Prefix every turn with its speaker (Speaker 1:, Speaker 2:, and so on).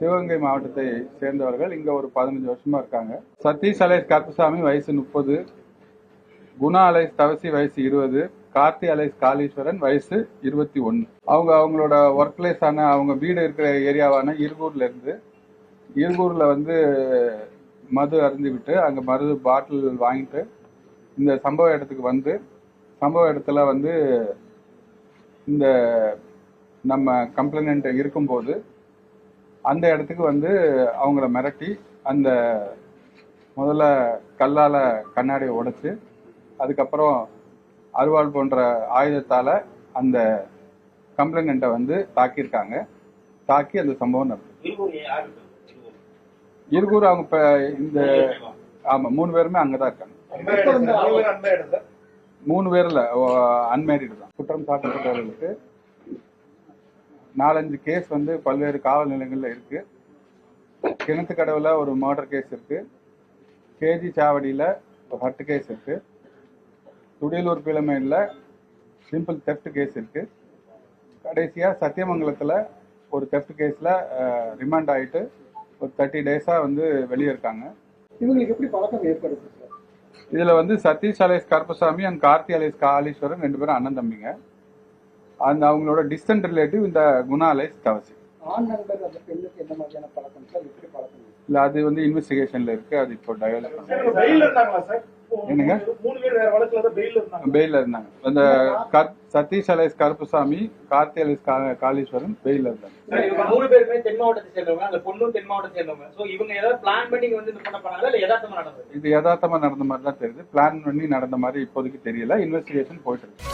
Speaker 1: சிவகங்கை மாவட்டத்தை சேர்ந்தவர்கள். இங்க ஒரு 15 வருஷமா இருக்காங்க. சதீஷ் அலைஸ் கருப்புசாமி வயசு 30, குணா அலைஸ் தவசி வயசு 20, கார்த்தி அலைஸ் காளீஸ்வரன் வயசு 21. அவங்களோட ஒர்க் பிளேஸ் ஆன அவங்க வீடு இருக்கிற ஏரியாவான இருகூர்ல வந்து மது அருந்திவிட்டு அங்க மது பாட்டில் வாங்கிட்டு இந்த சம்பவ இடத்துக்கு வந்து சம்பவ இடத்துல வந்து இந்த நம்ம கம்ப்ளைண்ட் இருக்கும்போது அந்த இடத்துக்கு வந்து அவங்கள மிரட்டி அந்த முதல்ல கல்லால கண்ணாடியை உடைச்சு அதுக்கப்புறம் அருவாள் போன்ற ஆயுதத்தால அந்த கம்ப்ளைண்ட்டை வந்து தாக்கியிருக்காங்க. தாக்கி அந்த சம்பவம் நடந்தது. இருகூர் அவங்க இப்ப இந்த ஆமா 3 பேருமே அங்கதான் இருக்காங்க. 3 பேர்ல அன்மேரிடு தான். குற்றம் சாட்டப்பட்டவர்களுக்கு 4-5 கேஸ் வந்து பல்வேறு காவல் நிலையங்கள்ல இருக்கு. கிணத்துக்கடவுல ஒரு மர்டர் கேஸ் இருக்கு, கேஜி சாவடியில ஒரு ஹர்ட் கேஸ் இருக்கு, துடியலூர் பிளமையில சிம்பிள் தெஃப்ட் கேஸ் இருக்கு, கடைசியா சத்தியமங்கலத்துல ஒரு தெஃப்ட் கேஸ்ல ரிமாண்ட் ஆயிட்டு ஒரு 30 டேஸா வந்து வெளியே இருக்காங்க.
Speaker 2: இவங்களுக்கு எப்படி பழக்கம் ஏற்படுது?
Speaker 1: இதுல வந்து Sathish alias Karuppasamy and Karthi alias Kaliswaran 2 பேரும் அண்ணன் தம்பிங்க. அந்த அவங்களோட டிஸ்டன்ட் ரிலேட்டிவ் இந்த குணா அலைஸ் தவசி.
Speaker 2: ஆண் நண்பர் அந்த பெண்ணுக்கு எந்த மாதிரியான பழக்கம் சார்? எப்படி பழக்கம்?
Speaker 1: இல்ல அது வந்து இன்வெஸ்டிகேஷன்ல இருக்கு. அது இப்போ டெவலப் என்னங்க பெயில இருந்தாங்க. அந்த சதீஷ் அலைஸ் கருப்புசாமி, கார்த்தி அலைஸ் காளீஸ்வரன் பெயில இருந்தாங்க.
Speaker 3: 3 பேருமே தென் மாவட்டத்தை சேர்ந்தவங்க, அந்த பொண்ணும் தென் மாவட்டத்தை சேர்ந்தவங்க. சோ இவங்க ஏதாவது பிளான் பண்ணி வந்து இது பண்ண போனாங்களா இல்ல யதார்த்தமா நடந்தது?
Speaker 1: இது யதார்த்தமா நடந்த மாதிரி தான் தெரியுது. பிளான் பண்ணி நடந்த மாதிரி இப்போதைக்கு தெரியல. இன்வெஸ்டிகேஷன் போயிட்டு இருக்கு.